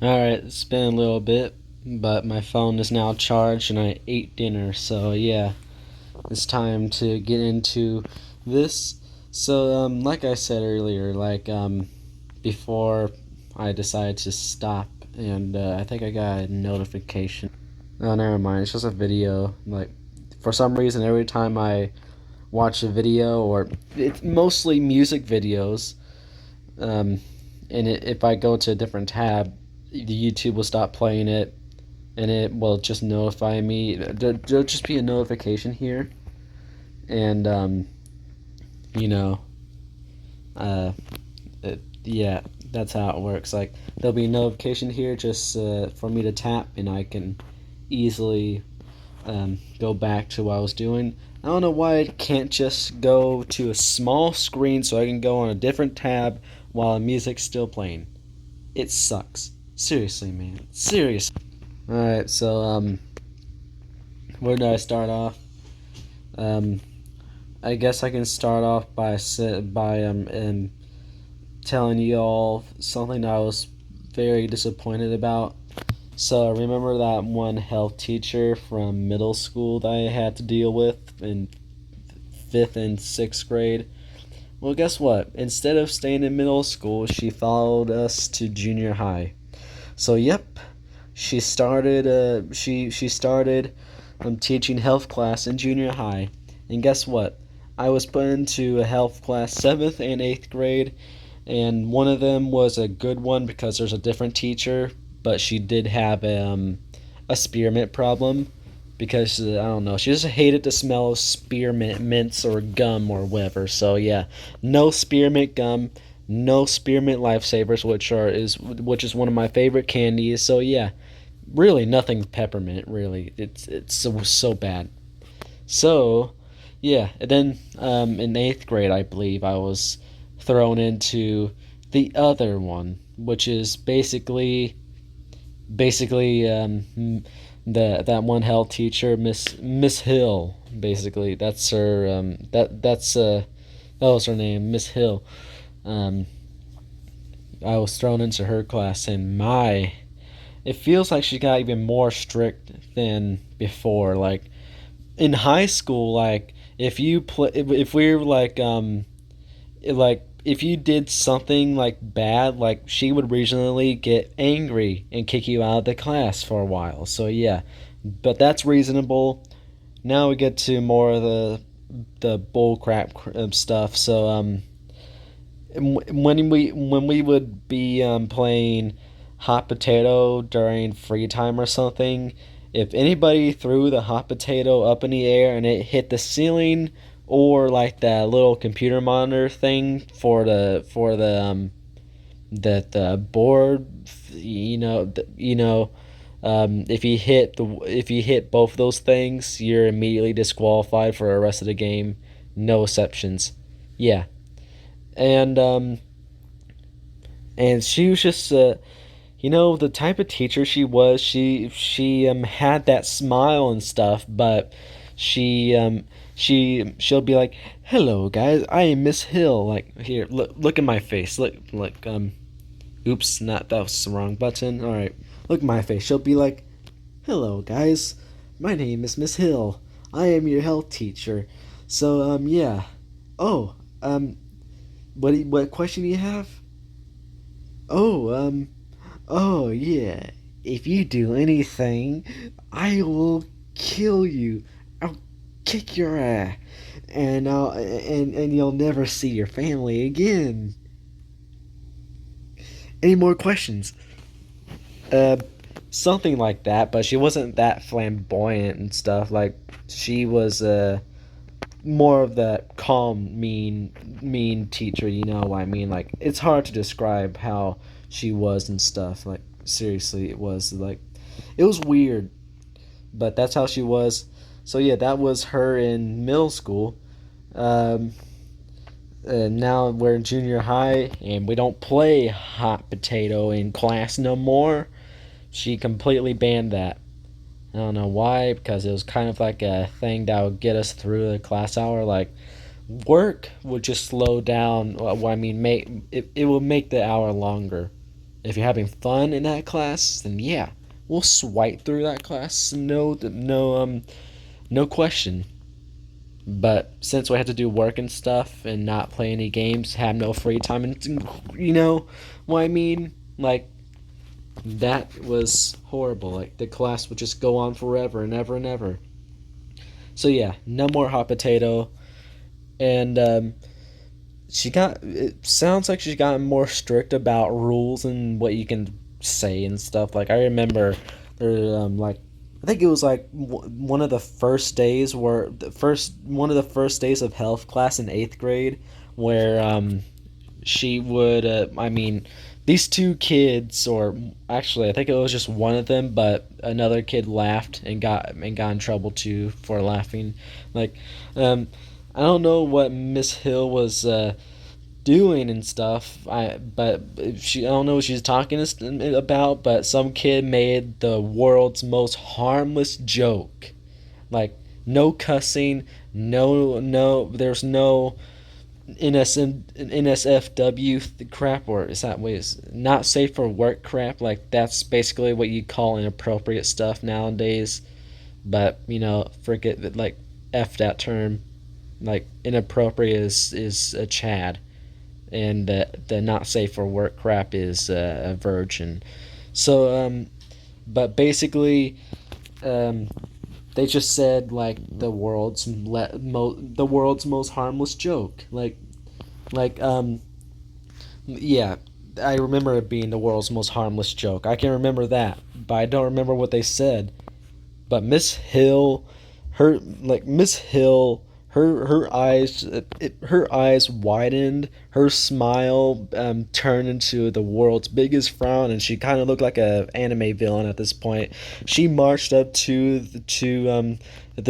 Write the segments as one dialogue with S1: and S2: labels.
S1: Alright, it's been a little bit, but my phone is now charged and I ate dinner, so yeah, it's time to get into this. So, like I said earlier, before I decided to stop, and I think I got a notification. Oh, never mind, it's just a video. For some reason, every time I watch a video, or it's mostly music videos, um, if I go to a different tab, the YouTube will stop playing it, and it will just notify me. There'll just be a notification here, and you know, uh, yeah, that's how it works. Like there'll be a notification here just for me to tap, and I can easily go back to what I was doing. I don't know why it can't just go to a small screen so I can go on a different tab while the music's still playing. It sucks. Seriously, man. Seriously. Alright, so, where do I start off? Um, I guess I can start off by telling you all something I was very disappointed about. So, remember that one health teacher from middle school that I had to deal with in 5th and 6th grade? Well, guess what? Instead of staying in middle school, she followed us to junior high. So, yep, she started teaching health class in junior high, and guess what? I was put into a health class 7th and 8th grade, and one of them was a good one because there's a different teacher, but she did have a spearmint problem because I don't know, she just hated the smell of spearmint mints or gum or whatever. So yeah, no spearmint gum, no spearmint lifesavers, which is one of my favorite candies. So yeah, really nothing peppermint. Really, it's so bad. So yeah, and then in 8th grade, I believe I was thrown into the other one, which is basically the that one health teacher, Miss Hill. Basically, that's her. That was her name, Miss Hill. Um, I was thrown into her class, and it feels like she got even more strict than before. Like in high school, like if we were like if you did something like bad, like she would reasonably get angry and kick you out of the class for a while. So yeah, but that's reasonable. Now we get to more of the bull crap stuff. So when we would be playing hot potato during free time or something, if anybody threw the hot potato up in the air and it hit the ceiling or like that little computer monitor thing for the board, if you hit both those things, you're immediately disqualified for the rest of the game. No exceptions. Yeah, and she was just the type of teacher she was. She had that smile and stuff, but she'll be like, "Hello, guys. I am Miss Hill. Like, here, look at my face. Look. Oops, not that was the wrong button. All right, look at my face." She'll be like, "Hello, guys. My name is Miss Hill. I am your health teacher. So, yeah. Oh, what question do you have? Oh, oh, yeah. If you do anything, I will kill you. I'll kick your ass, and you'll never see your family again. Any more questions?" Uh, Something like that. But she wasn't that flamboyant and stuff. Like she was more of that calm, mean teacher. You know what I mean? Like it's hard to describe how she was and stuff. Like seriously, it was weird, but that's how she was. So yeah, that was her in middle school. Um, Now we're in junior high, and we don't play hot potato in class no more. She completely banned that. I don't know why, because it was kind of like a thing that would get us through the class hour. Like work would just slow down. Well, I mean, make it will make the hour longer. If you're having fun in that class, then yeah, we'll swipe through that class. No question. But since we had to do work and stuff and not play any games, have no free time, and you know what I mean? Like, that was horrible. Like, the class would just go on forever and ever and ever. So, yeah, no more hot potato. And it sounds like she's gotten more strict about rules and what you can say and stuff. Like, I remember there, I think it was like one of the first days where one of the first days of health class in 8th grade, where she would, I mean, these two kids, or actually, I think it was just one of them, but another kid laughed and got in trouble too for laughing. Like, I don't know what Miss Hill was doing and stuff. I don't know what she's talking about, but some kid made the world's most harmless joke. Like, no cussing, there's no NSFW crap, or is that way? Is not safe for work crap. Like, that's basically what you call inappropriate stuff nowadays. But forget that. Like, f that term. Like, inappropriate is a Chad, and the not safe for work crap is a virgin. So, but basically, um, they just said like the world's most harmless joke. Like, yeah, I remember it being the world's most harmless joke. I can remember that, but I don't remember what they said. But Miss Hill, Miss Hill, her eyes widened, her smile turned into the world's biggest frown, and she kind of looked like a anime villain at this point. She marched up to the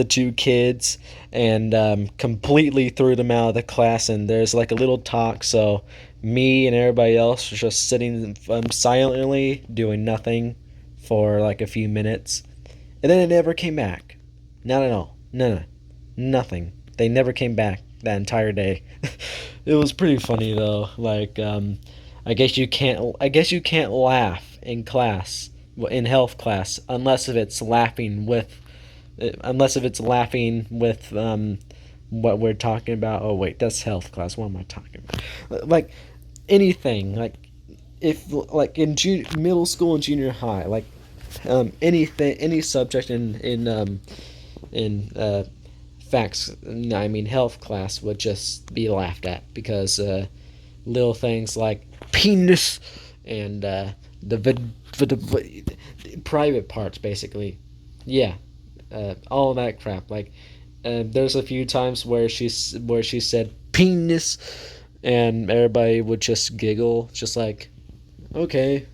S1: two kids and completely threw them out of the class. And there's like a little talk, so me and everybody else was just sitting silently doing nothing for like a few minutes, and then it never came back. Not at all. No, nothing. They never came back that entire day. It was pretty funny though. Like, I guess you can't. I guess you can't laugh in class, in health class, unless if it's laughing with what we're talking about. Oh wait, that's health class. What am I talking about? Like, anything. Like, if like in middle school and junior high, like anything, any subject in facts, I mean health class, would just be laughed at because little things like penis and the private parts, basically. Yeah, all that crap. Like, there's a few times where she said penis, and everybody would just giggle, just like, okay,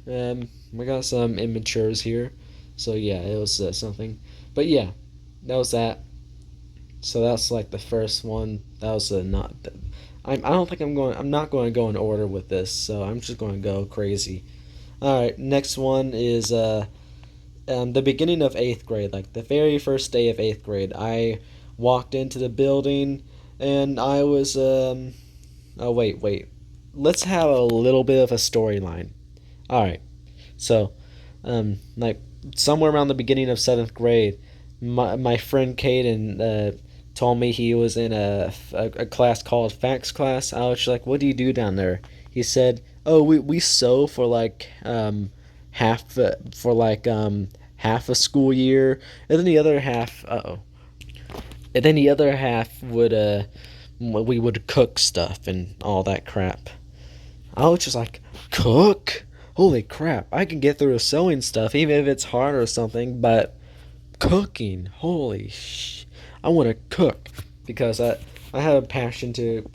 S1: we got some immatures here. So yeah, it was something. But yeah, that was that. So that's like the first one. That was not. I don't think I'm going. I'm not going to go in order with this. So I'm just going to go crazy. All right, next one is the beginning of 8th grade. Like, the very first day of 8th grade, I walked into the building, and I was Oh wait. Let's have a little bit of a storyline. All right. So, like, somewhere around the beginning of 7th grade, my friend Caden told me he was in a class called Facts class. I was just like, "What do you do down there?" He said, "Oh, we sew for like half a school year, and then the other half, would we would cook stuff and all that crap." I was just like, "Cook? Holy crap! I can get through sewing stuff even if it's hard or something, but cooking, I want to cook," because I have a passion to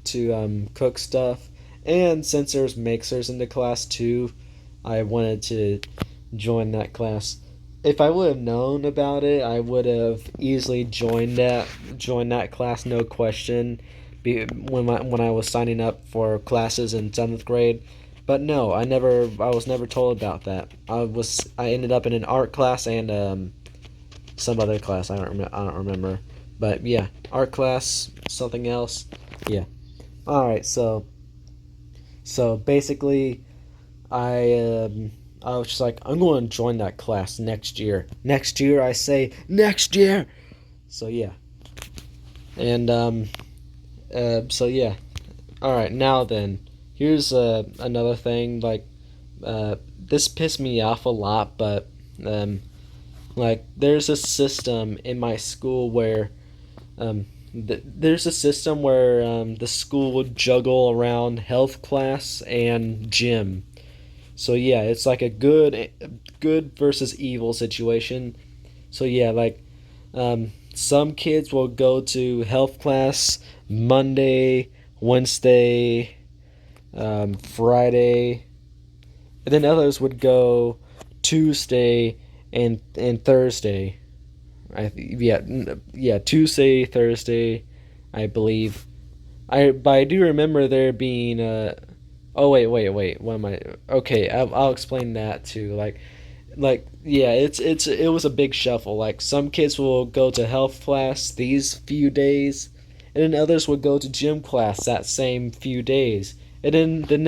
S1: cook stuff, and since there's mixers in the class too, I wanted to join that class. If I would have known about it, I would have easily joined that class, no question. When I was signing up for classes in 7th grade, but no, I was never told about that. I ended up in an art class and some other class. I don't remember, but yeah, art class, something else. Yeah. All right. So basically, I was just like, I'm going to join that class next year. Next year, I say next year. So yeah, and so yeah. All right, now then, here's another thing. Like, this pissed me off a lot, but um, like, there's a system in my school where there's a system where the school would juggle around health class and gym. So yeah, it's like a good versus evil situation. So yeah, like some kids will go to health class Monday, Wednesday, Friday, and then others would go Tuesday and Thursday. Yeah, Tuesday, Thursday, I believe. But I do remember there being oh wait. What am I? Okay, I'll explain that too. Like yeah, it was a big shuffle. Like some kids will go to health class these few days, and then others would go to gym class that same few days, and then um, the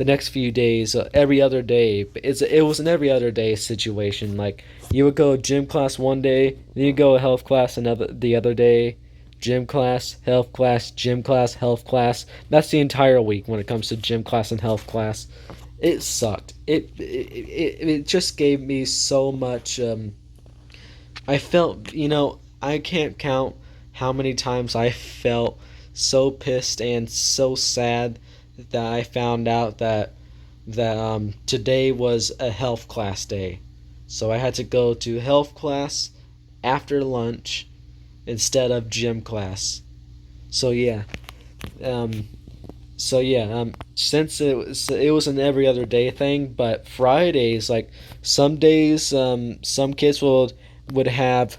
S1: next few days, every other day. It was an every other day situation. Like you would go gym class one day, then you go health class the other day, gym class, health class, gym class, health class. That's the entire week when it comes to gym class and health class. It sucked. It just gave me so much. I felt, I can't count how many times I felt so pissed and so sad that I found out that today was a health class day. So I had to go to health class after lunch instead of gym class. So yeah, um, since it was an every other day thing, but Fridays, like some days, some kids would have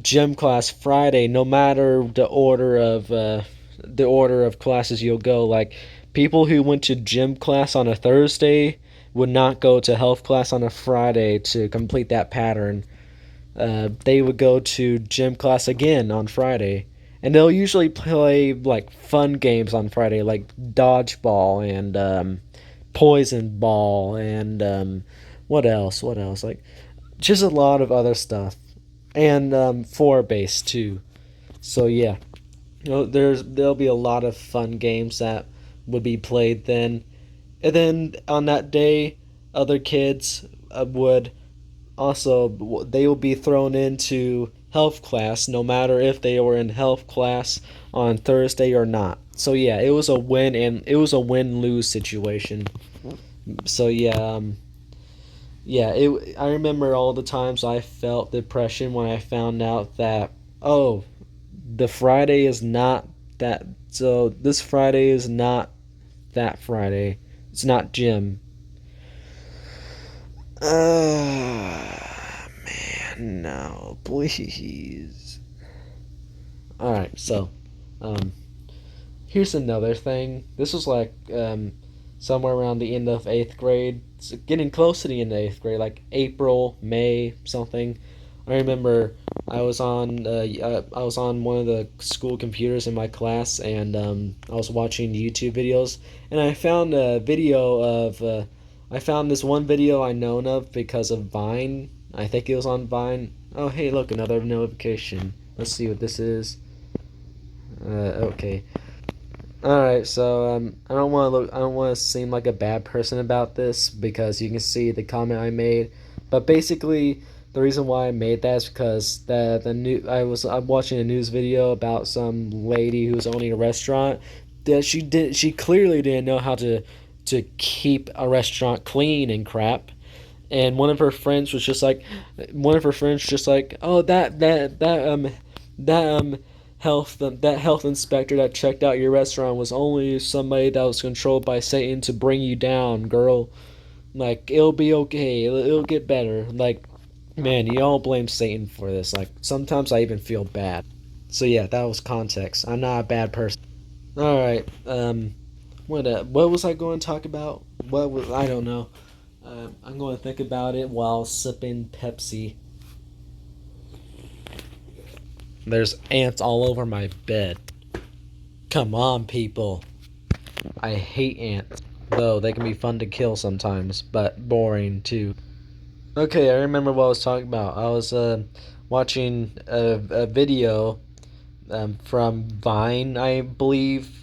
S1: gym class Friday, no matter the order of classes you'll go. Like people who went to gym class on a Thursday would not go to health class on a Friday to complete that pattern. They would go to gym class again on Friday. And they'll usually play like fun games on Friday, like dodgeball and poison ball and what else? What else? Like just a lot of other stuff, and four base too. So yeah, there'll be a lot of fun games that would be played then, and then on that day, other kids would also they will be thrown into health class no matter if they were in health class on Thursday or not. So yeah, it was a win lose situation. So yeah, I remember all the times I felt depression when I found out that, oh, the Friday is not that. So this Friday is not that Friday. It's not gym. Man, no, please. All right, so um, here's another thing. This was like somewhere around the end of eighth grade. It's getting close to the end of eighth grade, like April, May, something. I remember I was on one of the school computers in my class, and I was watching YouTube videos, and I found this one video I known of because of Vine. I think it was on Vine. Oh, hey, look, another notification. Let's see what this is. Okay. All right, so I don't want to seem like a bad person about this because you can see the comment I made, but basically the reason why I made that is because I'm watching a news video about some lady who was owning a restaurant that she clearly didn't know how to keep a restaurant clean and crap, and one of her friends just like, oh, that health inspector that checked out your restaurant was only somebody that was controlled by Satan to bring you down, girl. Like, it'll be okay. It'll get better. Like, man, you all blame Satan for this. Like, sometimes I even feel bad. So yeah, that was context. I'm not a bad person. All right. What was I going to talk about? I don't know. I'm going to think about it while sipping Pepsi. There's ants all over my bed. Come on, people. I hate ants, though they can be fun to kill sometimes, but boring too. Okay, I remember what I was talking about. I was watching a video from Vine, I believe.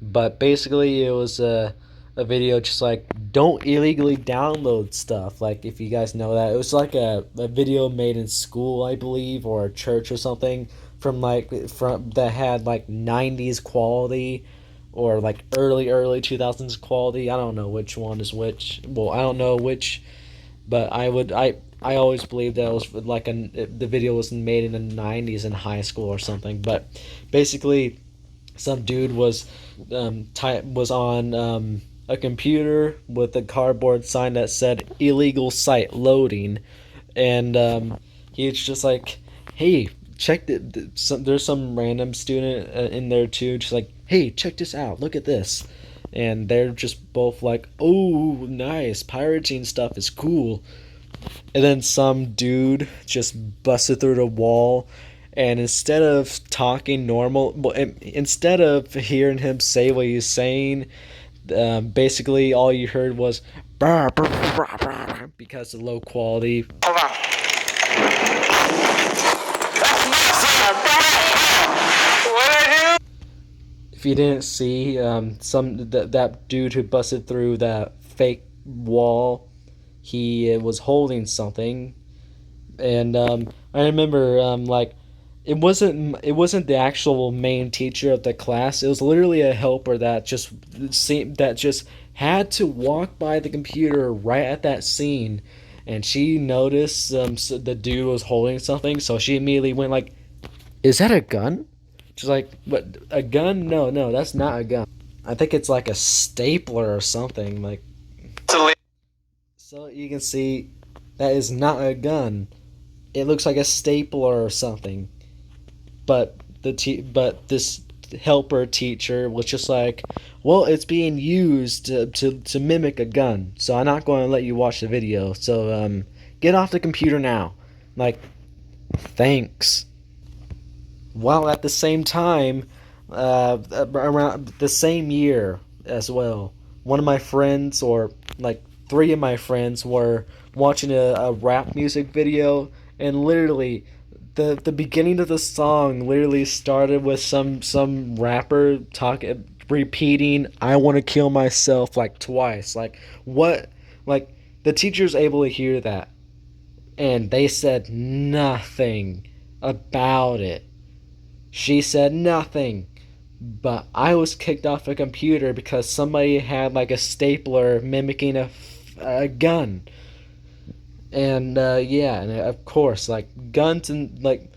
S1: But basically, it was a video just like don't illegally download stuff. Like, if you guys know that, it was like a video made in school, I believe, or a church or something from that had like 90s quality or like early 2000s quality. I don't know which one is which. Well, I don't know which, but I always believed that it was like the video was made in the 90s in high school or something. But basically, some dude was on a computer with a cardboard sign that said illegal site loading, and he's just like, hey, check there's some random student in there too, just like, hey, check this out, look at this. And they're just both like, oh, nice, pirating stuff is cool. And then some dude just busted through the wall, and instead of talking normal, well, instead of hearing him say what he's saying, basically all you heard was "brr, brr, brr, brr," because of low quality. If you didn't see, that dude who busted through that fake wall, he was holding something. And I remember like it wasn't the actual main teacher of the class. It was literally a helper that just had to walk by the computer right at that scene, and she noticed the dude was holding something, so she immediately went like, "Is that a gun?" She's like, "What, a gun? No, no, that's not a gun. I think it's like a stapler or something." Like, so you can see that is not a gun. It looks like a stapler or something. But but this helper teacher was just like, well, it's being used to mimic a gun, so I'm not going to let you watch the video. So get off the computer now. Like, thanks. While at the same time, around the same year as well, one of my friends, or like three of my friends, were watching a rap music video, and literally the beginning of the song literally started with some rapper talking, repeating "I want to kill myself" like twice. Like, what? Like, the teacher's able to hear that, and they said nothing about it. She said nothing. But I was kicked off a computer because somebody had like a stapler mimicking a gun. And yeah, and of course, like guns and like,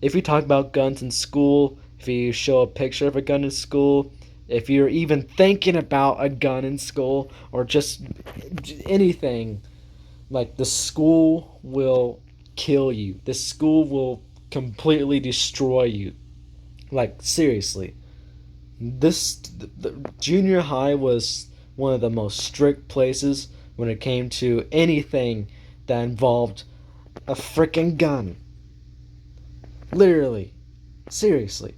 S1: if you talk about guns in school, if you show a picture of a gun in school, if you're even thinking about a gun in school, or just anything, like, the school will kill you. The school will completely destroy you. Like, seriously. The junior high was one of the most strict places when it came to anything that involved a freaking gun. Literally. Seriously.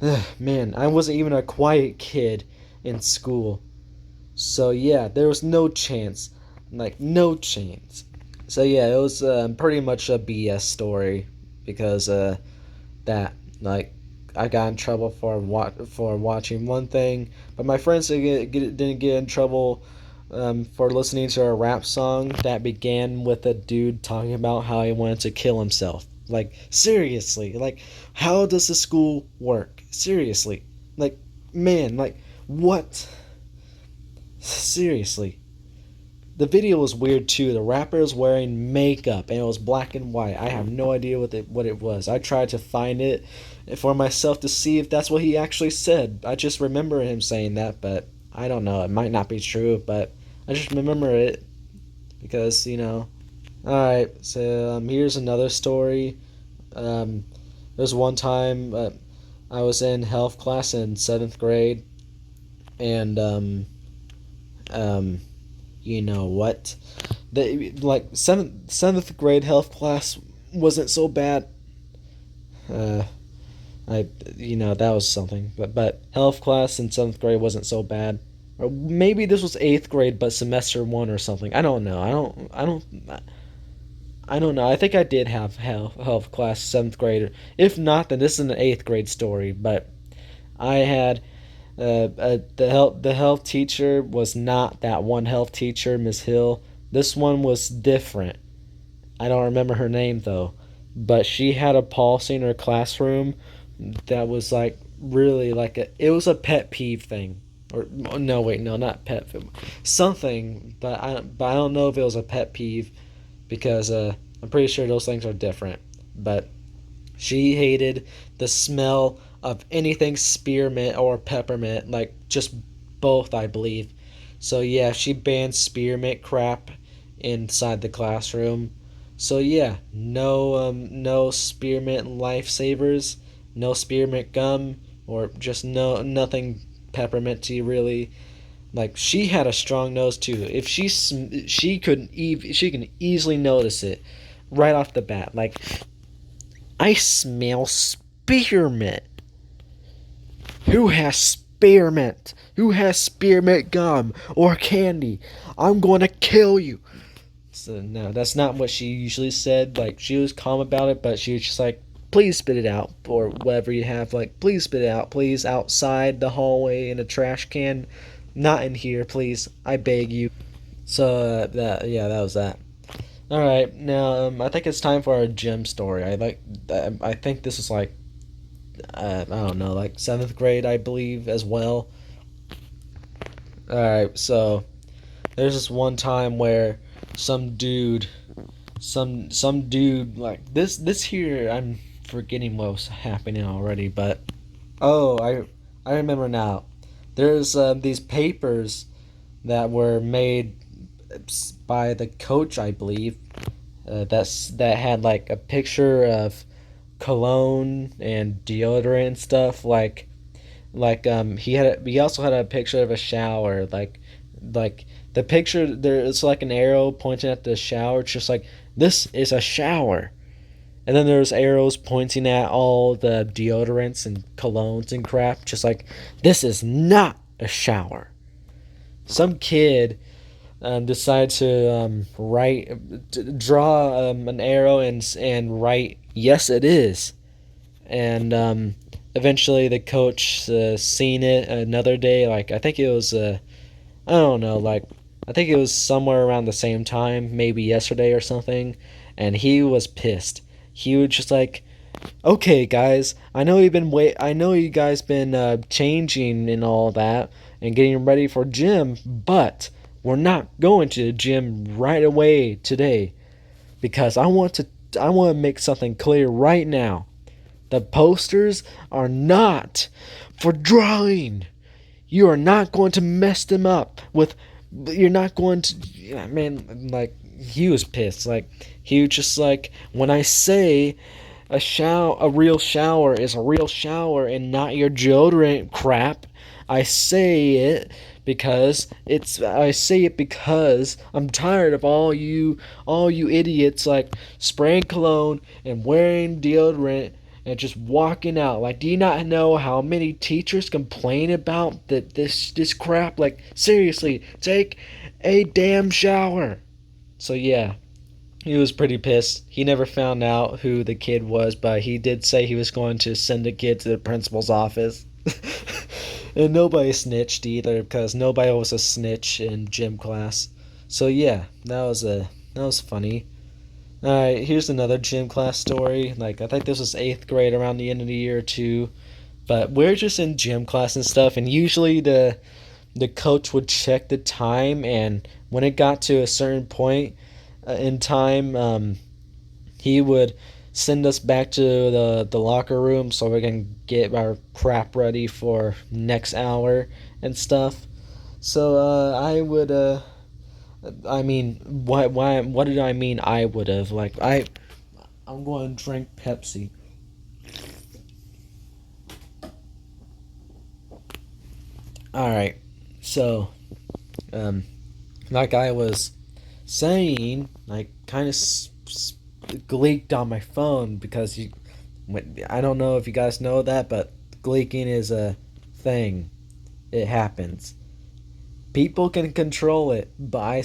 S1: Ugh, man, I wasn't even a quiet kid in school. So yeah, there was no chance. Like, no chance. So yeah, it was pretty much a BS story, because that, like, I got in trouble for watching one thing, but my friends didn't get in trouble for listening to a rap song that began with a dude talking about how he wanted to kill himself. Like, seriously, like, how does the school work? Seriously, like, man, like, what? Seriously. The video was weird too. The rapper was wearing makeup, and it was black and white. I have no idea what it was. I tried to find it for myself to see if that's what he actually said. I just remember him saying that, but I don't know. It might not be true, but I just remember it because, you know. All right, so here's another story. There's one time I was in health class in seventh grade, and um, you know what? Like, seventh grade health class wasn't so bad. Uh, I that was something. But health class in 7th grade wasn't so bad. Or maybe this was 8th grade, but semester one or something. I don't know. I don't know. I think I did have health class 7th grade. If not, then this is an 8th grade story. But I had the health teacher was not that one health teacher, Miss Hill. This one was different. I don't remember her name though, but she had a policy in her classroom that was like really like it was a pet peeve thing. Or no, wait, no, not pet something, but I don't know if it was a pet peeve because I'm pretty sure those things are different. But she hated the smell of anything spearmint or peppermint, like just both, I believe. So yeah, she banned spearmint crap inside the classroom. So yeah, no spearmint lifesavers, no spearmint gum, or just nothing pepperminty really. Like she had a strong nose too. If she can easily notice it right off the bat. Like I smell spearmint. Who has spearmint? Who has spearmint gum or candy? I'm going to kill you. So no, that's not what she usually said. Like she was calm about it, but she was just like, "Please spit it out," or whatever you have. Like, "Please spit it out, please, outside the hallway in a trash can, not in here, please. I beg you." So that was that. All right, now I think it's time for our gym story. I think this is like I don't know, like 7th grade, I believe, as well. All right, so there's this one time where some dude, some dude like this here. I'm forgetting what was happening already, but oh, I remember now. There's these papers that were made by the coach, I believe. That had like a picture of cologne and deodorant and stuff. He also had a picture of a shower. Like the picture there, it's like an arrow pointing at the shower. It's just like this is a shower. And then there's arrows pointing at all the deodorants and colognes and crap. Just like this is not a shower. Some kid decide to draw an arrow and write, "Yes, it is." And eventually the coach seen it another day. Like I think it was, I don't know, like I think it was somewhere around the same time, maybe yesterday or something. And he was pissed. He was just like, "Okay, guys, I know you guys been changing and all that and getting ready for gym, but we're not going to the gym right away today because I want to make something clear right now. The posters are not for drawing. You are not going to mess them up with. You're not going to. Yeah, man, like he was pissed. Like he was just like, when I say a real shower is a real shower and not your deodorant crap. I say it because I'm tired of all you idiots like spraying cologne and wearing deodorant and just walking out. Like, do you not know how many teachers complain about this crap? Like, seriously, take a damn shower. So yeah, he was pretty pissed. He never found out who the kid was, but he did say he was going to send the kid to the principal's office. And nobody snitched either because nobody was a snitch in gym class. So yeah, that was funny. All right, here's another gym class story. Like I think this was 8th grade around the end of the year too. But we're just in gym class and stuff, and usually the coach would check the time, and when it got to a certain point in time, he would send us back to the locker room so we can get our crap ready for next hour and stuff. So I mean, what did I mean? I would have like I'm going to drink Pepsi. All right, so um, like I was saying, like kind of leaked on my phone because I don't know if you guys know that, but gleeking is a thing. It happens. People can control it, but I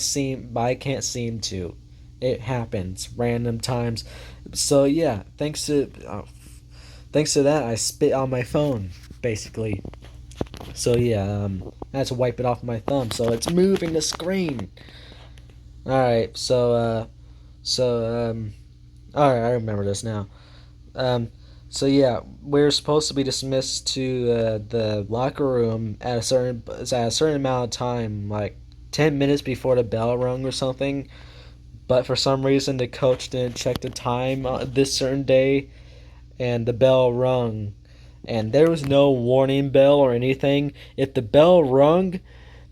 S1: can't seem to. It happens random times. So yeah, thanks to that, I spit on my phone basically. So yeah, I had to wipe it off my thumb. So it's moving the screen. All right, so all right, I remember this now. Um, so yeah, we're supposed to be dismissed to the locker room at a certain amount of time, like 10 minutes before the bell rung or something. But for some reason, the coach didn't check the time this certain day, and the bell rung, and there was no warning bell or anything. If the bell rung,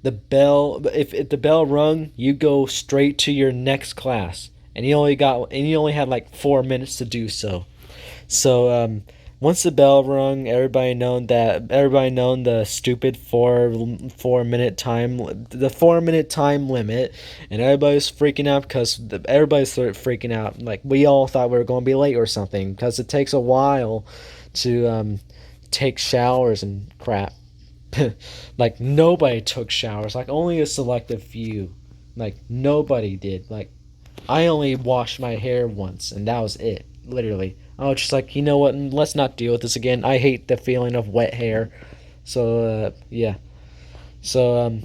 S1: if the bell rung, you go straight to your next class, and you only had like 4 minutes to do so. So once the bell rung, everybody known the stupid 4 minute the 4 minute time limit, and everybody's freaking out because everybody's freaking out. Like we all thought we were going to be late or something because it takes a while to take showers and crap. Like nobody took showers. Like only a selective few. Like nobody did. Like I only washed my hair once, and that was it. Literally, I was just like, you know what? Let's not deal with this again. I hate the feeling of wet hair. So yeah. So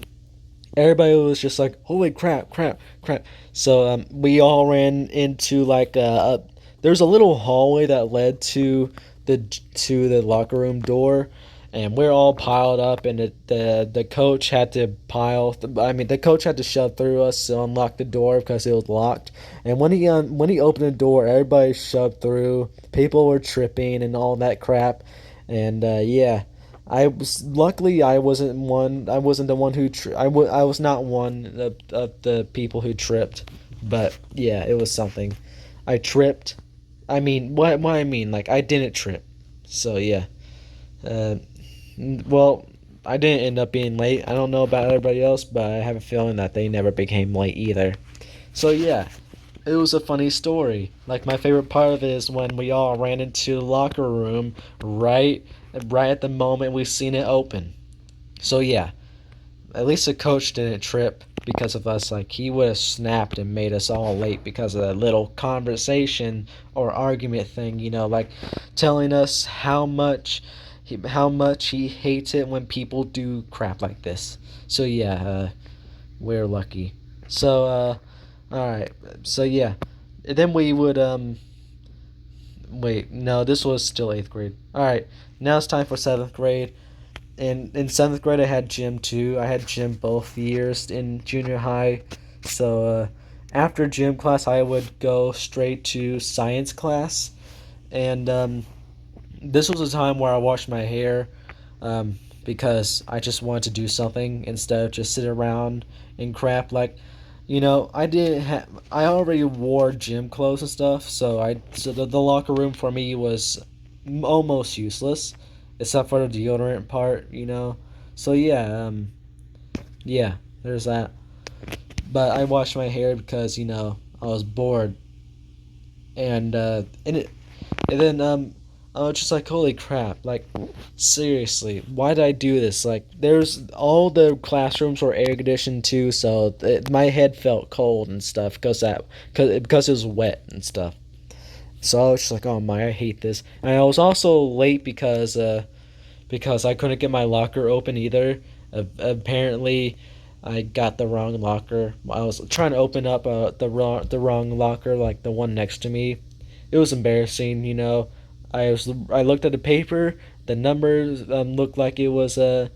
S1: everybody was just like, holy crap, crap, crap. So we all ran into like there's a little hallway that led to the locker room door, and we're all piled up, and the coach had to the coach had to shove through us to unlock the door because it was locked. And when he opened the door, everybody shoved through. People were tripping and all that crap, and yeah. I wasn't one. I wasn't the one who I was not one of the people who tripped, but yeah, it was something. I tripped. I mean, what I mean, like I didn't trip. So yeah. Uh, well, I didn't end up being late. I don't know about everybody else, but I have a feeling that they never became late either. So yeah, it was a funny story. Like my favorite part of it is when we all ran into the locker room right at the moment we seen it open. So yeah, at least the coach didn't trip because of us. Like he would have snapped and made us all late because of a little conversation or argument thing. Like telling us how much he hates it when people do crap like this. So yeah, we're lucky. So all right. So yeah, and then we would wait. No, this was still eighth grade. All right, now it's time for seventh grade. And in seventh grade, I had gym too. I had gym both years in junior high. So after gym class, I would go straight to science class, and this was a time where I washed my hair because I just wanted to do something instead of just sit around and crap. Like, I didn't have. I already wore gym clothes and stuff, so the locker room for me was almost useless, except for the deodorant part. So yeah, yeah, there's that. But I washed my hair because I was bored, and then I was just like, holy crap! Like, seriously, why did I do this? Like, there's all the classrooms were air conditioned too, so my head felt cold and stuff because it was wet and stuff. So I was just like, oh my, I hate this. And I was also late because I couldn't get my locker open either. Apparently, I got the wrong locker. I was trying to open up the wrong locker, like the one next to me. It was embarrassing. I looked at the paper. The numbers looked like it was I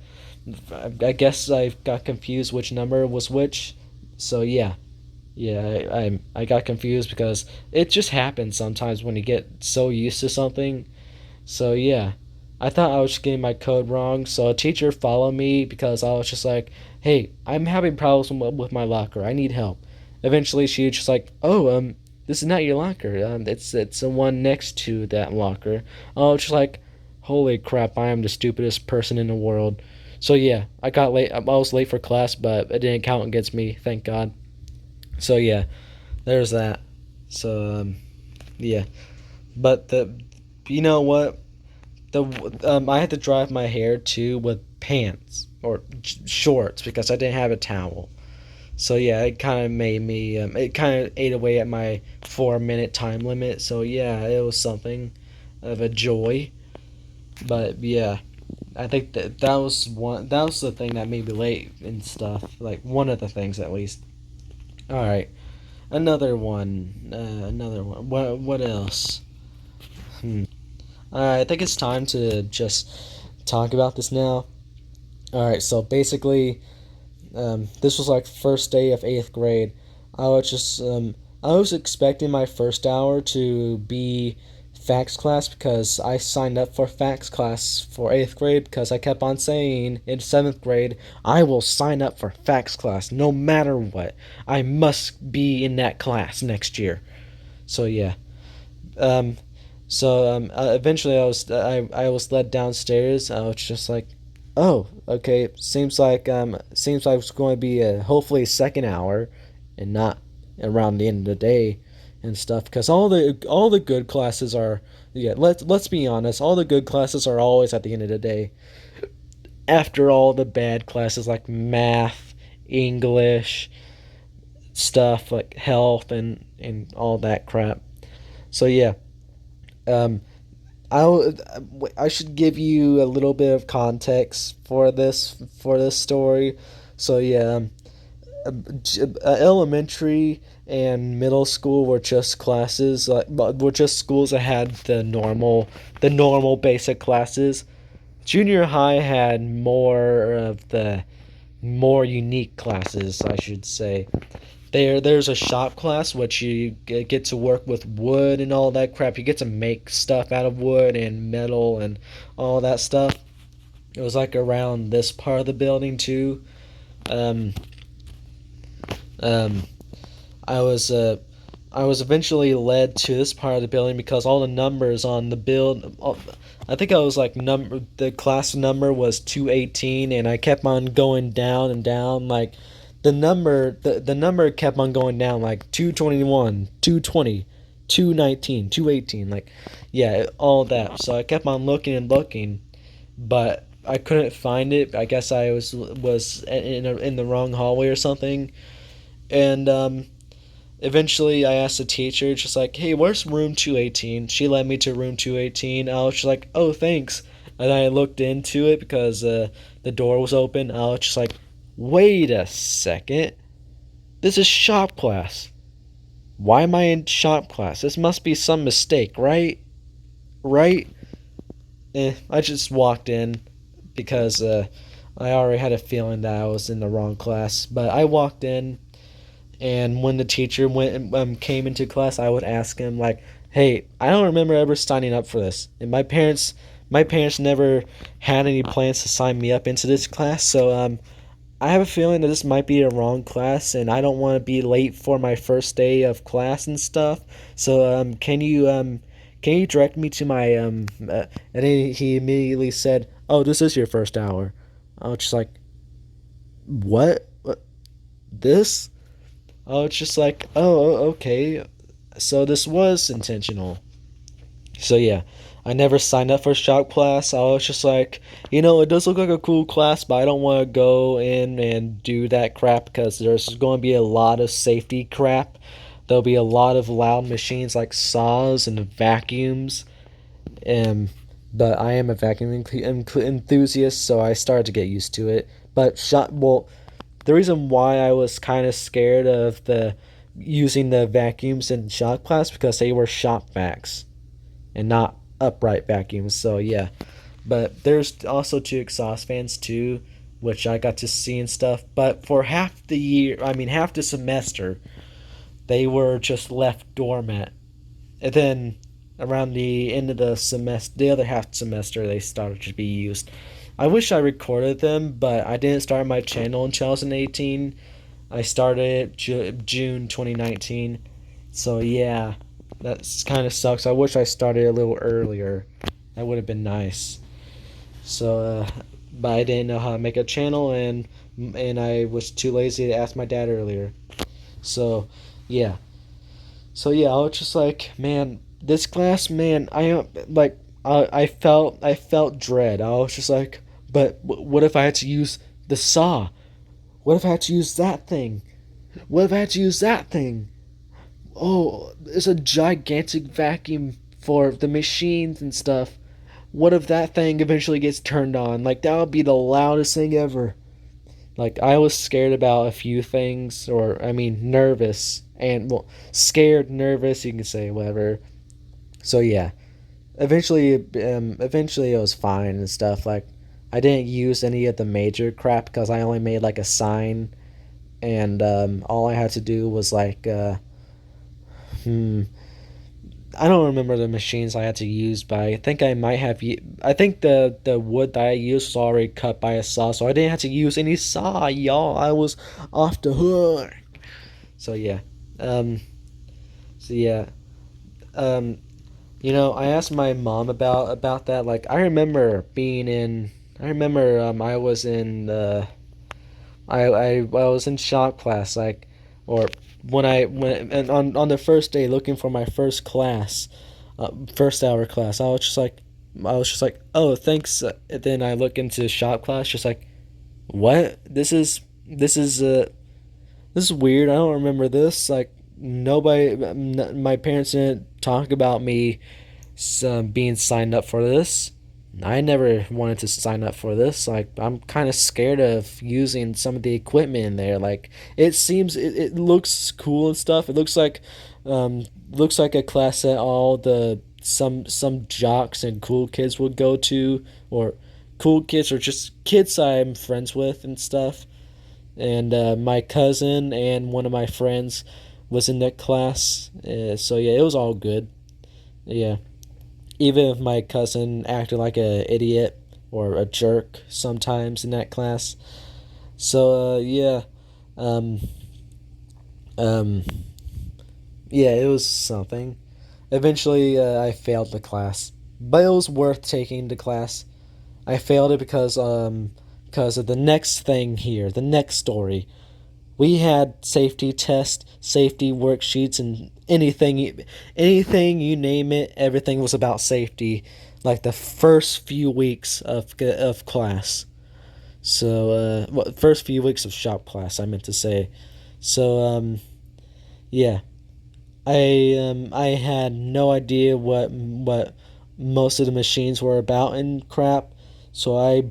S1: guess I got confused which number was which. So yeah, yeah, I got confused because it just happens sometimes when you get so used to something. So yeah, I thought I was just getting my code wrong. So a teacher followed me because I was just like, "Hey, I'm having problems with my locker. I need help." Eventually, she was just like, "Oh, this is not your locker. It's the one next to that locker." I was just like, "Holy crap! I am the stupidest person in the world." So yeah, I got late. I was late for class, but it didn't count against me. Thank God. So yeah, there's that. So yeah, but you know what? The I had to dry off my hair too with pants or shorts because I didn't have a towel. So yeah, it kind of made me. It kind of ate away at my 4 minute time limit. So yeah, it was something of a joy. But yeah, I think that was one. That was the thing that made me late and stuff. Like one of the things at least. All right, another one. Another one. What else? All right, I think it's time to just talk about this now. All right, so basically, this was like first day of 8th grade. I was just I was expecting my first hour to be fax class because I signed up for fax class for 8th grade because I kept on saying in 7th grade I will sign up for fax class no matter what. I must be in that class next year. So yeah. Um, eventually I was led downstairs. I was just like, oh, okay. Seems like it's going to be a hopefully second hour, and not around the end of the day and stuff. Because all the good classes are, yeah. Let's be honest. All the good classes are always at the end of the day. After all the bad classes like math, English, stuff like health and all that crap. So yeah. Um, I should give you a little bit of context for this story. So yeah, elementary and middle school were just classes were just schools that had the normal basic classes. Junior high had more of the more unique classes, I should say. There's a shop class which you get to work with wood and all that crap. You get to make stuff out of wood and metal and all that stuff. It was like around this part of the building too. Um, um, I was I was eventually led to this part of the building because all the numbers on the I think I was like number the class number was 218, and I kept on going down and down like the number kept on going down like 221, 220, 219, 218, like yeah, all that. So I kept on looking and looking, but I couldn't find it. I guess I was in the wrong hallway or something. And eventually I asked the teacher, just like, hey, where's room 218? She led me to room 218. I was just like, oh, thanks. And I looked into it because the door was open. I was just like, wait a second. This is shop class. Why am I in shop class? This must be some mistake, right? Right? I just walked in because I already had a feeling that I was in the wrong class. But I walked in, and when the teacher came into class, I would ask him like, "Hey, I don't remember ever signing up for this, and my parents never had any plans to sign me up into this class, so I have a feeling that this might be a wrong class, and I don't want to be late for my first day of class and stuff. So can you direct me to my and he immediately said, "Oh, this is your first hour." I was just like, "What? What? This?" Oh, it's just like, oh, okay. So this was intentional. So yeah, I never signed up for shop class. I was just like, it does look like a cool class, but I don't want to go in and do that crap because there's going to be a lot of safety crap. There'll be a lot of loud machines like saws and vacuums. Um, but I am a vacuum enthusiast, so I started to get used to it. But the reason why I was kind of scared of the using the vacuums in shop class because they were shop vacs and not upright vacuums. So yeah, but there's also two exhaust fans too, which I got to see and stuff. But for half the year, I mean half the semester, they were just left dormant. And then around the end of the semester, the other half semester, they started to be used. I wish I recorded them, but I didn't start my channel in 2018. I started June 2019. So yeah, that's kind of sucks. I wish I started a little earlier. That would have been nice. So, but I didn't know how to make a channel, and I was too lazy to ask my dad earlier. So, yeah. So yeah, I was just like, man, this class, man, I felt dread. I was just like, but what if I had to use the saw? What if I had to use that thing? What if I had to use that thing? Oh, it's a gigantic vacuum for the machines and stuff. What if that thing eventually gets turned on? Like, that would be the loudest thing ever. Like, I was scared about a few things, or, I mean, nervous. And, well, scared, nervous, you can say whatever. So, yeah. Eventually it was fine and stuff. Like, I didn't use any of the major crap because I only made, like, a sign. And, all I had to do was, like, hmm, I don't remember the machines I had to use, but I think I might have. I think the wood that I used was already cut by a saw, so I didn't have to use any saw, y'all. I was off the hook. So yeah, um, so yeah, um, I asked my mom about that. Like, I remember being in. I remember I was in the I was in shop class, like, or when I went and on the first day looking for my first class, first hour class. I was just like, oh, thanks. And then I look into shop class, just like, what? This is weird. I don't remember this. Like, nobody, my parents didn't talk about me being signed up for this. I never wanted to sign up for this. Like, I'm kind of scared of using some of the equipment in there. Like, it looks cool and stuff. It looks like a class that all the some jocks and cool kids would go to, or cool kids, or just kids I'm friends with and stuff. And my cousin and one of my friends was in that class. So yeah, it was all good. Yeah, even if my cousin acted like a idiot or a jerk sometimes in that class. So yeah, um, um, yeah, it was something. Eventually, I failed the class, but it was worth taking the class. I failed it because of the next thing here, the next story. We had safety tests, safety worksheets, and anything you name it, everything was about safety. Like the first few weeks of class. So, first few weeks of shop class, I meant to say. So, yeah, I had no idea what most of the machines were about and crap. So I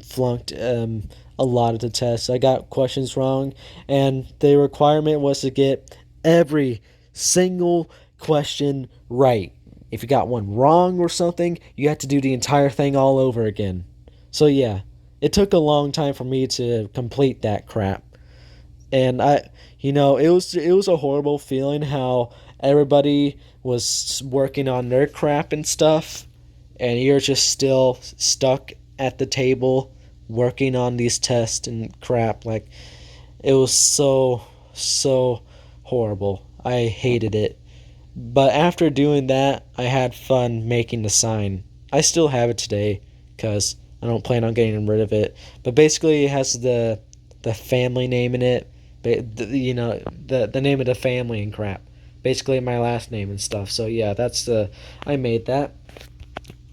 S1: flunked a lot of the tests. I got questions wrong, and the requirement was to get every single question right. If you got one wrong or something, you had to do the entire thing all over again. So yeah, it took a long time for me to complete that crap. And it was a horrible feeling how everybody was working on their crap and stuff, and you're just still stuck at the table working on these tests and crap. Like, it was so horrible. I hated it. But after doing that, I had fun making the sign. I still have it today because I don't plan on getting rid of it. But basically, it has the family name in it. The name of the family and crap. Basically, my last name and stuff. So yeah, I made that.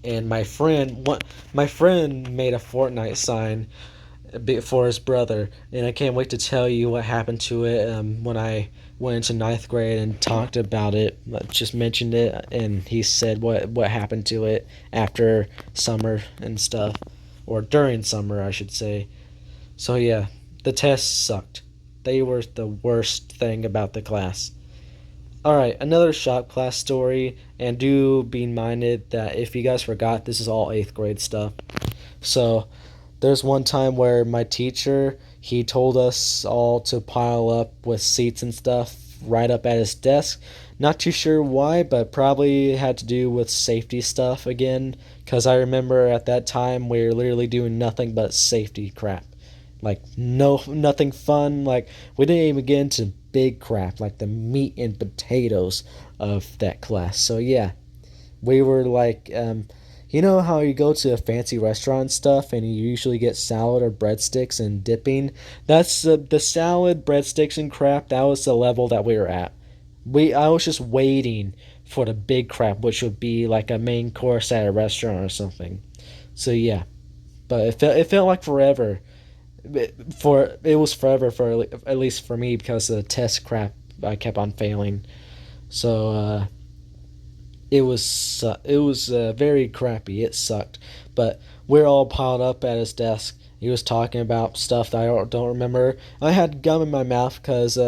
S1: And my friend made a Fortnite sign for his brother, and I can't wait to tell you what happened to it when I went into ninth grade and talked about it. Just mentioned it, and he said what happened to it after summer and stuff, or during summer, I should say. So yeah, the tests sucked. They were the worst thing about the class. All right, another shop class story, and do be minded that if you guys forgot, this is all eighth grade stuff. So there's one time where my teacher, he told us all to pile up with seats and stuff right up at his desk. Not too sure why, but probably had to do with safety stuff again, because I remember at that time we were literally doing nothing but safety crap. Like, no, nothing fun. Like, we didn't even get into big crap like the meat and potatoes of that class. So yeah, we were like, you know how you go to a fancy restaurant and stuff, and you usually get salad or breadsticks and dipping. That's the salad, breadsticks, and crap. That was the level that we were at. I was just waiting for the big crap, which would be like a main course at a restaurant or something. So yeah, but it felt like forever. It was forever for at least for me because of the test crap I kept on failing. So it was very crappy. It sucked, but we're all piled up at his desk. He was talking about stuff that I don't remember. I had gum in my mouth because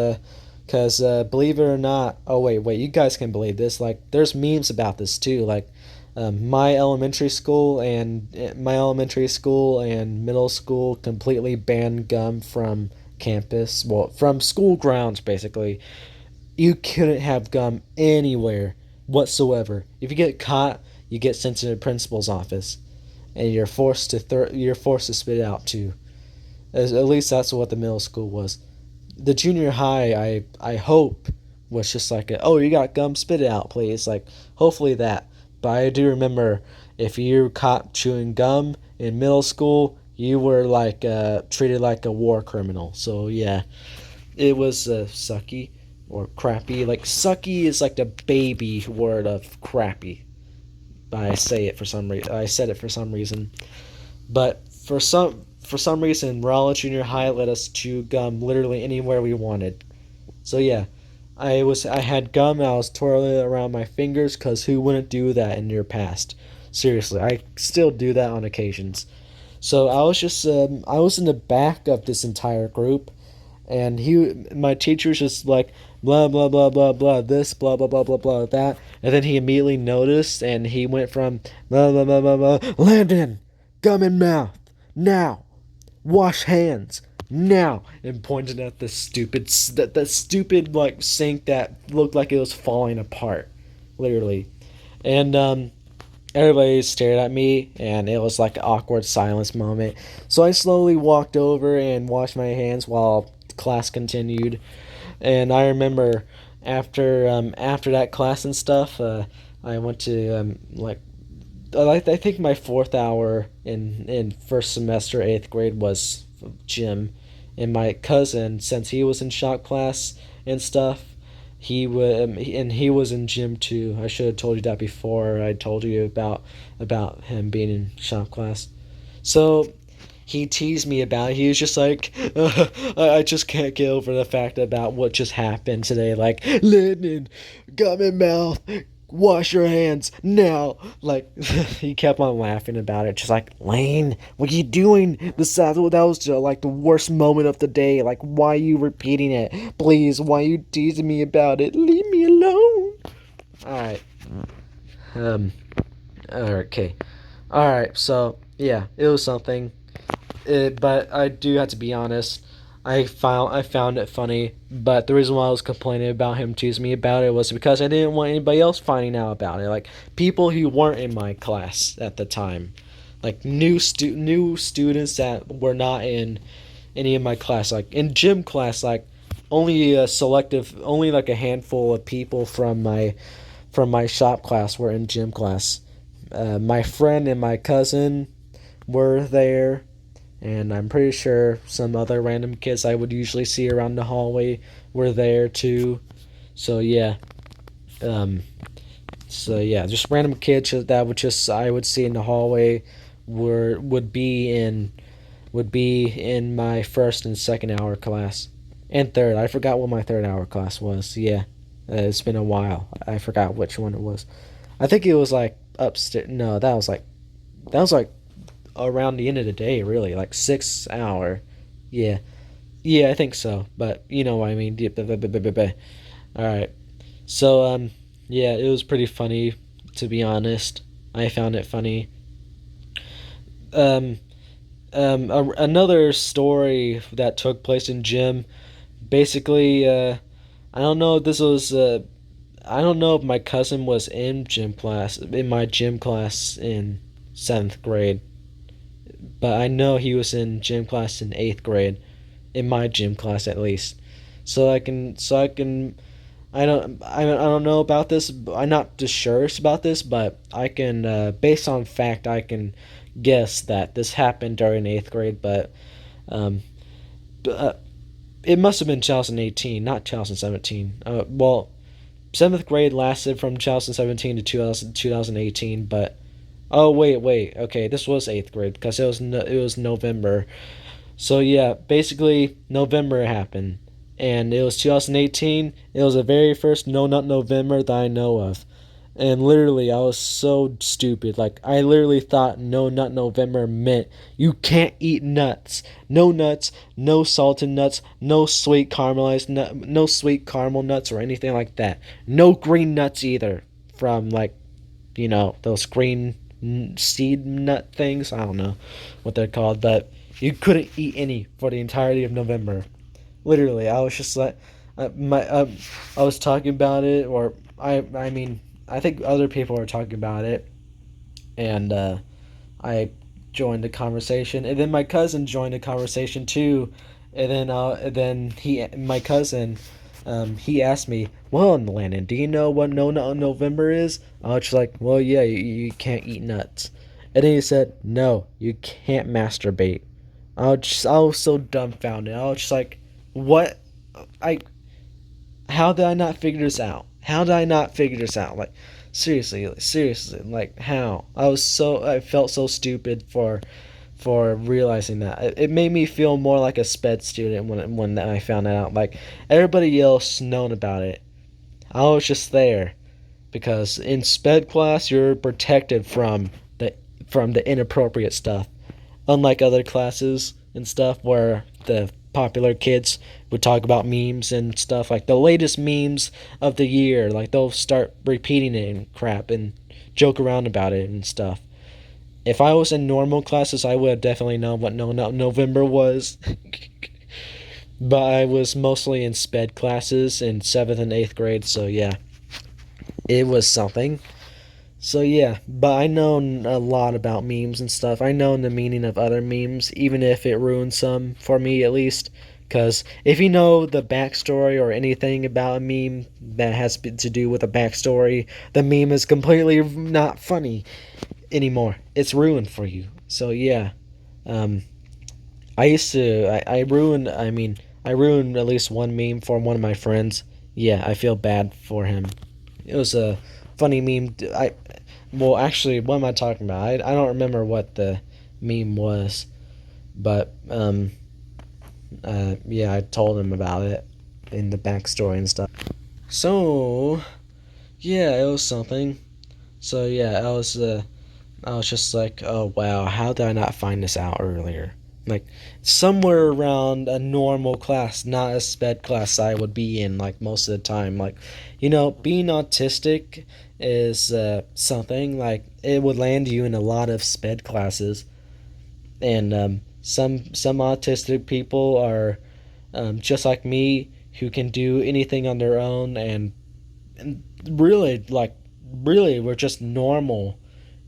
S1: believe it or not, oh wait, you guys can believe this. Like, there's memes about this too. Like, my elementary school and middle school completely banned gum from campus. Well, from school grounds, basically. You couldn't have gum anywhere whatsoever. If you get caught, you get sent to the principal's office, and you're forced to spit it out too. At least that's what the middle school was. The junior high, I hope, was just like, oh, you got gum, spit it out, please. Like, hopefully that. But I do remember, if you caught chewing gum in middle school, you were like treated like a war criminal. So yeah, it was sucky or crappy. Like, sucky is like the baby word of crappy. I said it for some reason. But for some reason, Rolla Junior High let us chew gum literally anywhere we wanted. So yeah, I had gum. I was twirling it around my fingers because who wouldn't do that in your past? Seriously, I still do that on occasions. So I was in the back of this entire group, and my teacher's just like, blah blah blah blah blah this, blah blah blah blah blah that, and then he immediately noticed, and he went from blah blah blah blah blah, Landon, gum in mouth now, wash hands now, and pointed at the stupid like sink that looked like it was falling apart, literally. And everybody stared at me, and it was like an awkward silence moment. So I slowly walked over and washed my hands while class continued. And I remember after that class and stuff, I went to I think my fourth hour in first semester, 8th grade, was gym. And my cousin, since he was in shop class and stuff, he was in gym too. I should have told you that before I told you about him being in shop class. So he teased me about it. He was just like, I just can't get over the fact about what just happened today. Like, Lennon, gum in mouth, wash your hands now. Like, he kept on laughing about it. Just like, Lane, what are you doing? That was like the worst moment of the day. Like, why are you repeating it? Please, why are you teasing me about it? Leave me alone. Alright. Um, okay. Alright, so, yeah, it was something. But I do have to be honest. I found it funny, but the reason why I was complaining about him teasing me about it was because I didn't want anybody else finding out about it. Like, people who weren't in my class at the time, like new students that were not in any of my class. Like in gym class, like only like a handful of people from my shop class were in gym class. My friend and my cousin were there, and I'm pretty sure some other random kids I would usually see around the hallway were there too. So yeah, um, just random kids that I would see in the hallway were would be in my first and second hour class, and third. I forgot what my third hour class was. Yeah, it's been a while. I forgot which one it was. I think it was like upstairs. No, that was like around the end of the day, really, like 6 hour. Yeah, yeah, I think so. But you know what I mean. All right. So yeah, it was pretty funny, to be honest. I found it funny. Um, Another story that took place in gym. Basically, I don't know if this was. I don't know if my cousin was in my gym class in 7th grade, but I know he was in gym class in 8th grade, in my gym class at least. I don't know about this. I'm not just sure about this, but I can, based on fact, I can guess that this happened during 8th grade. But um, uh, it must have been 2018, not 2017. Well, seventh grade lasted from 2017 to 2018, but oh wait, okay, this was eighth grade because it was November. So yeah, basically November happened, and it was 2018. It was the very first No Nut November that I know of, and literally I was so stupid. Like I literally thought No Nut November meant you can't eat nuts, no salted nuts, no sweet caramelized nut, no sweet caramel nuts or anything like that. No green nuts either. From like those green seed nut things. I don't know what they're called, but you couldn't eat any for the entirety of November. Literally, I was just like, my I was talking about it, or I mean, I think other people were talking about it, and I joined the conversation, and then my cousin joined the conversation too, and then my cousin, he asked me, "Well, Landon, do you know what No Nut November is?" I was just like, "Well, yeah, you can't eat nuts," and then he said, "No, you can't masturbate." I was so dumbfounded. I was just like, "What? I how did I not figure this out? How did I not figure this out? Like, seriously, like how? I felt so stupid for realizing that. It made me feel more like a sped student when I found that out. Like everybody else known about it. I was just there because in sped class you're protected the from the inappropriate stuff, unlike other classes and stuff where the popular kids would talk about memes and stuff, like the latest memes of the year. Like they'll start repeating it and crap and joke around about it and stuff. If I was in normal classes, I would have definitely known what No November was. But I was mostly in sped classes in 7th and 8th grade, so yeah, it was something. So yeah, but I know a lot about memes and stuff. I know the meaning of other memes, even if it ruins some for me at least. Because if you know the backstory or anything about a meme that has to do with a backstory, the meme is completely not funny anymore. It's ruined for you. So yeah, um, I ruined at least one meme for one of my friends. Yeah, I feel bad for him. It was a funny meme. Well, actually, what am I talking about? I don't remember what the meme was, but yeah, I told him about it in the backstory and stuff. So yeah, it was something. So yeah, I was just like, oh wow, how did I not find this out earlier? Like somewhere around a normal class, not a sped class I would be in like most of the time. Like, being autistic is something like it would land you in a lot of sped classes, and some autistic people are just like me who can do anything on their own, and really really we're just normal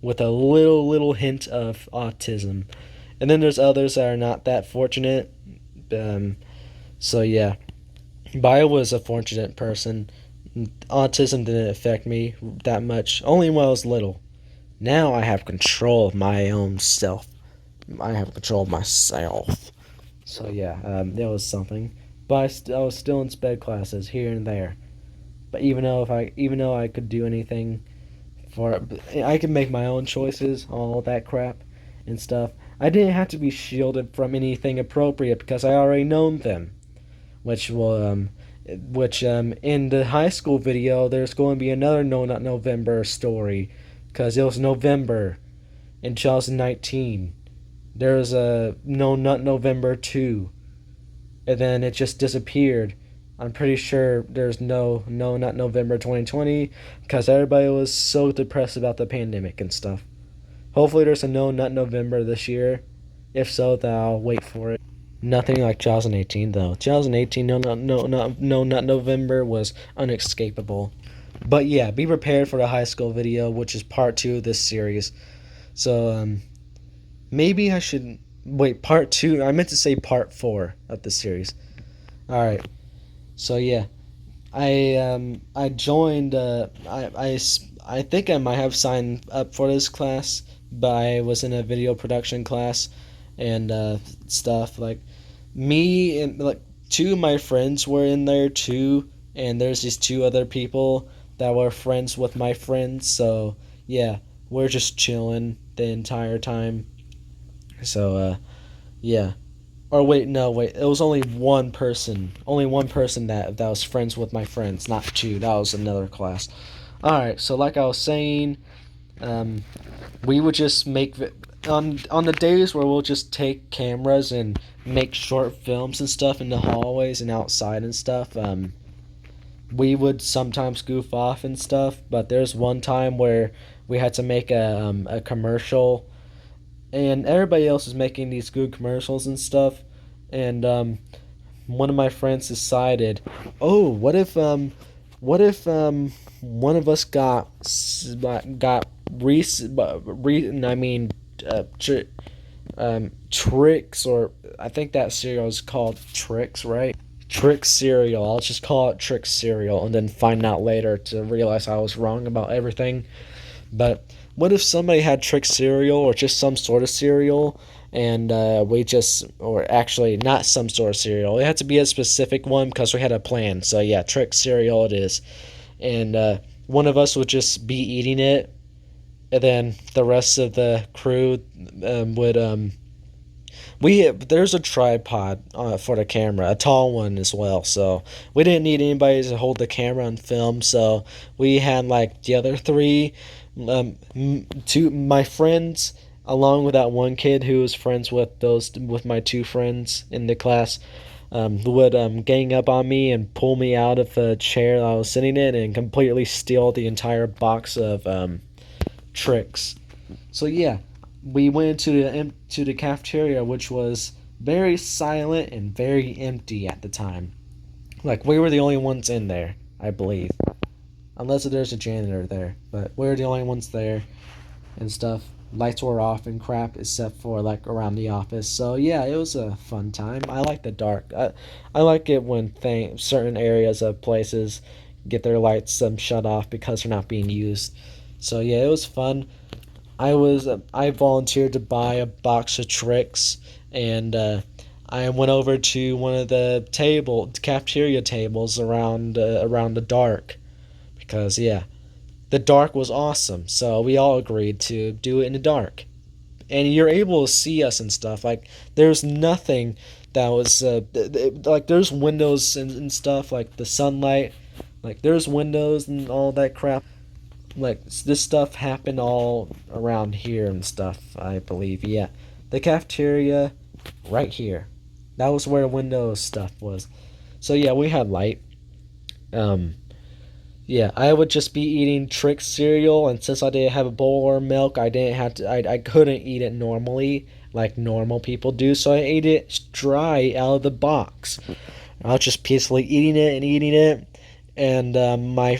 S1: with a little hint of autism. And then there's others that are not that fortunate. Um, so yeah, but I was a fortunate person. Autism didn't affect me that much, only when I was little. Now I have control of my own self. I have control of myself. So yeah, that was something. But I was still in sped classes here and there. But even though I could do anything for I could make my own choices, all that crap and stuff. I didn't have to be shielded from anything appropriate because I already known them. Which will which in the high school video there's going to be another No Not November story because it was November in 2019. There's a No Not November 2, and then it just disappeared. I'm pretty sure there's no not November 2020 because everybody was so depressed about the pandemic and stuff. Hopefully there's a no not November this year. If so, then I'll wait for it. Nothing like 2018 though. 2018 no not November was unescapable. But yeah, be prepared for the high school video, which is part 2 of this series. So maybe I should wait part 2. I meant to say part 4 of the series. All right. So yeah, I joined. I think I might have signed up for this class, but I was in a video production class, and stuff like me and like 2 of my friends were in there too, and there's these two other people that were friends with my friends. So yeah, we're just chilling the entire time. So yeah. Or wait, no, wait. It was only one person. Only one person that was friends with my friends, not two. That was another class. All right. So like I was saying, um, we would just make on the days where we'll just take cameras and make short films and stuff in the hallways and outside and stuff. We would sometimes goof off and stuff, but there's one time where we had to make a commercial, and everybody else is making these good commercials and stuff, and one of my friends decided, oh, what if one of us got I mean, tr- tricks, or I think that cereal is called Tricks, right? Trick cereal. I'll just call it Trick cereal, and then find out later to realize I was wrong about everything. But what if somebody had Trick cereal, or just some sort of cereal, and or actually not some sort of cereal. It had to be a specific one because we had a plan. So yeah, Trick cereal it is, and one of us would just be eating it, and then the rest of the crew would there's a tripod for the camera, a tall one as well. So we didn't need anybody to hold the camera and film. So we had like the other three, two my friends, along with that one kid who was friends with my two friends in the class. Would gang up on me and pull me out of the chair I was sitting in and completely steal the entire box of tricks. So yeah, we went to the cafeteria, which was very silent and very empty at the time. Like we were the only ones in there, I believe, unless there's a janitor there. But we were the only ones there and stuff. Lights were off and crap, except for like around the office. So yeah, it was a fun time. I like the dark. I like it when certain areas of places get their lights shut off because they're not being used. So yeah, it was fun. I volunteered to buy a box of tricks, and I went over to one of the cafeteria tables around the dark, because yeah, the dark was awesome. So we all agreed to do it in the dark, and you're able to see us and stuff. Like there's nothing that was like there's windows and stuff, like the sunlight, like there's windows and all that crap. Like this stuff happened all around here and stuff, I believe. Yeah, the cafeteria right here, that was where Windows stuff was. So yeah, we had light. um yeah, I would just be eating Trick cereal, and since I didn't have a bowl or milk, I couldn't eat it normally like normal people do, so I ate it dry out of the box. I was just peacefully eating it and eating it, and my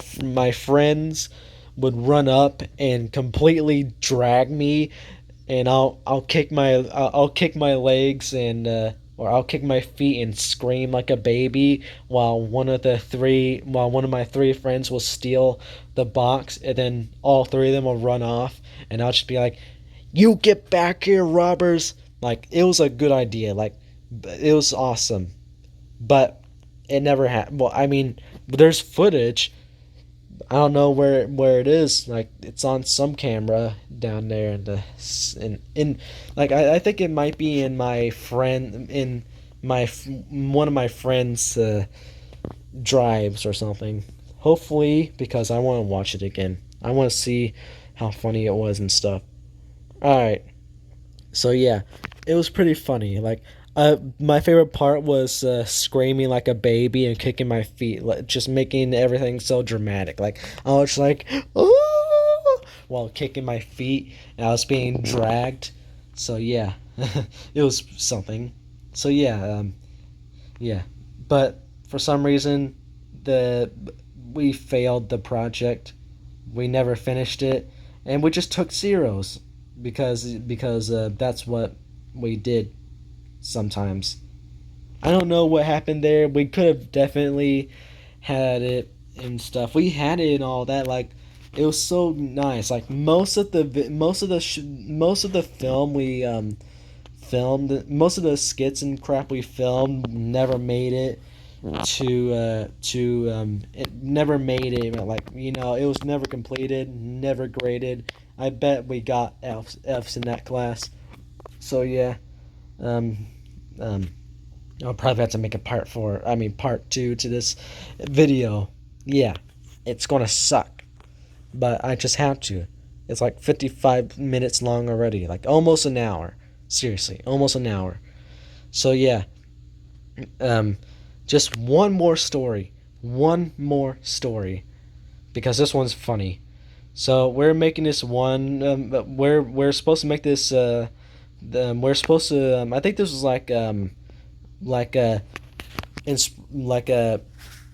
S1: friends would run up and completely drag me, and I'll kick my legs, and or I'll kick my feet and scream like a baby, while one of my three friends will steal the box, and then all three of them will run off, and I'll just be like, "You get back here, robbers!" Like it was a good idea, like it was awesome, but it never happened. Well, I mean, there's footage. I don't know where it is. Like it's on some camera down there in like I think it might be in one of my friends' drives or something. Hopefully, because I want to watch it again. I want to see how funny it was and stuff. All right. So yeah, it was pretty funny. Like, my favorite part was screaming like a baby and kicking my feet, like, just making everything so dramatic. Like I was like, oh, while kicking my feet, and I was being dragged. So yeah, it was something. So yeah, yeah. But for some reason, the we failed the project. We never finished it, and we just took zeros because that's what we did sometimes. I don't know what happened there. We could have definitely had it and stuff. We had it and all that. Like it was so nice. Like most of the film we filmed, most of the skits and crap we filmed never made it. it never made it. Like, it was never completed, never graded. I bet we got F's in that class. So yeah, um, um, I'll probably have to make a part two to this video. Yeah, it's gonna suck, but I just have to. It's like 55 minutes long already, like almost an hour. Seriously, almost an hour. So yeah, um, just one more story, because this one's funny. So we're making this one. We're supposed to make this. We're supposed to. I think this was like a like a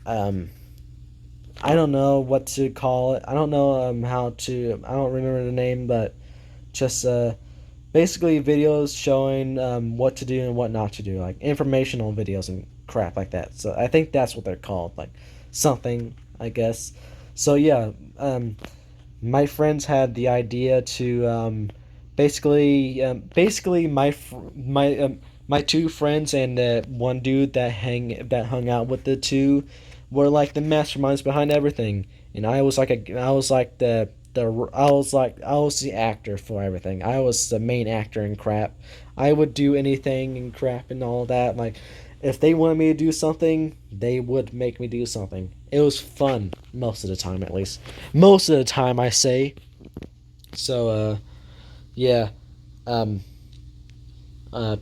S1: um I don't know what to call it. I don't know how to. I don't remember the name, but just basically videos showing what to do and what not to do, like informational videos and crap like that. So I think that's what they're called, like something, I guess. So yeah, my friends had the idea to basically my two friends and one dude that hung out with the two were like the masterminds behind everything, and I was like I was the actor for everything. I was the main actor in crap. I would do anything and crap and all that. Like, if they wanted me to do something, they would make me do something. It was fun most of the time, at least. Most of the time, I say. So, yeah. Um,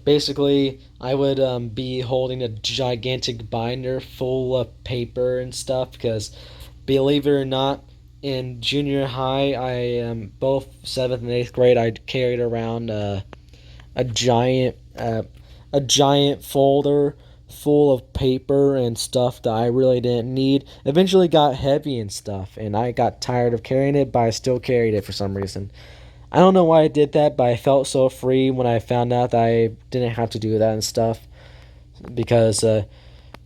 S1: Basically, I would be holding a gigantic binder full of paper and stuff because, believe it or not, in junior high, I both seventh and eighth grade, I carried around a giant a giant folder full of paper and stuff that I really didn't need. Eventually got heavy and stuff, and I got tired of carrying it, but I still carried it for some reason. I don't know why I did that, but I felt so free when I found out that I didn't have to do that and stuff. Because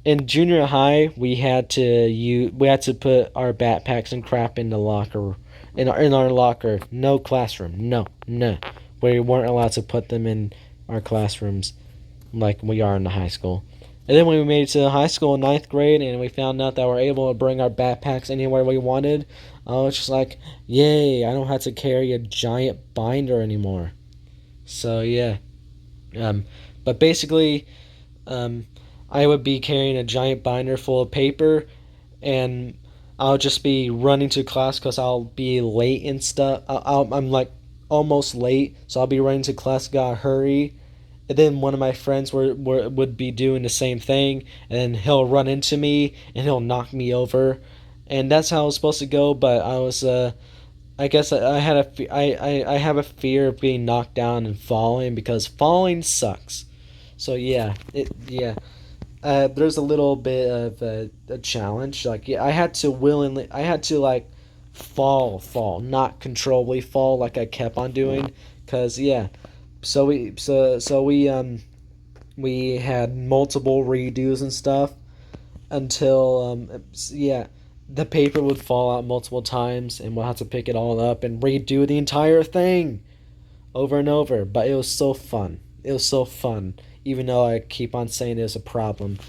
S1: in junior high, we had to put our backpacks and crap in the locker, in our locker. No classroom. No, no, we weren't allowed to put them in our classrooms like we are in the high school. And then when we made it to high school in ninth grade and we found out that we're able to bring our backpacks anywhere we wanted, I was just like, yay, I don't have to carry a giant binder anymore. So yeah. Um, but basically, um, I would be carrying a giant binder full of paper, and I'll just be running to class because I'll be late and stuff. I'm like almost late, so I'll be running to class. Gotta hurry. And then one of my friends would be doing the same thing, and he'll run into me and he'll knock me over, and that's how it was supposed to go. But I guess I had I have a fear of being knocked down and falling because falling sucks. So yeah, there's a little bit of a challenge. Like, yeah, I had to like fall, not controllably fall like I kept on doing. Cause yeah, we had multiple redos and stuff until yeah, the paper would fall out multiple times and we'll have to pick it all up and redo the entire thing over and over. But it was so fun. It was so fun, even though I keep on saying there's a problem.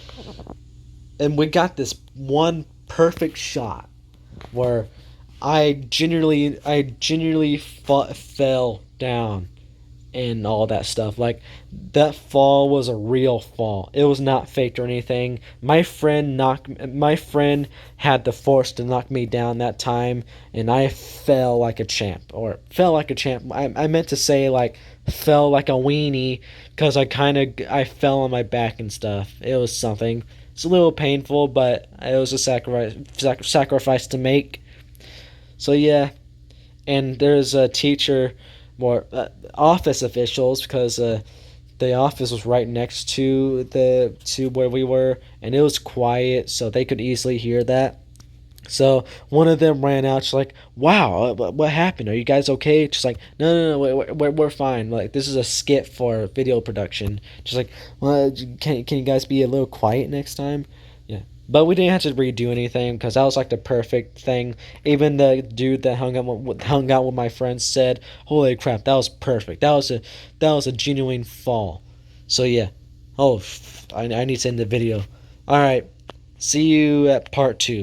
S1: And we got this one perfect shot where I genuinely fell down and all that stuff. Like, that fall was a real fall. It was not faked or anything. My friend had the force to knock me down that time, and I fell like a champ. Or fell like a champ. I meant to say like fell like a weenie because I fell on my back and stuff. It was something. It's a little painful, but it was a sacrifice to make. So yeah, and there's a teacher, more office officials, because the office was right next to the to where we were, and it was quiet, so they could easily hear that. So one of them ran out. She's like, "Wow, what happened? Are you guys okay?" She's like, "No, no, no, we're fine. Like, this is a skit for video production." She's like, "Well, can you guys be a little quiet next time?" Yeah, but we didn't have to redo anything because that was like the perfect thing. Even the dude that hung out with my friends said, "Holy crap, that was perfect. That was a genuine fall." So yeah. Oh, I need to end the video. All right. See you at part 2.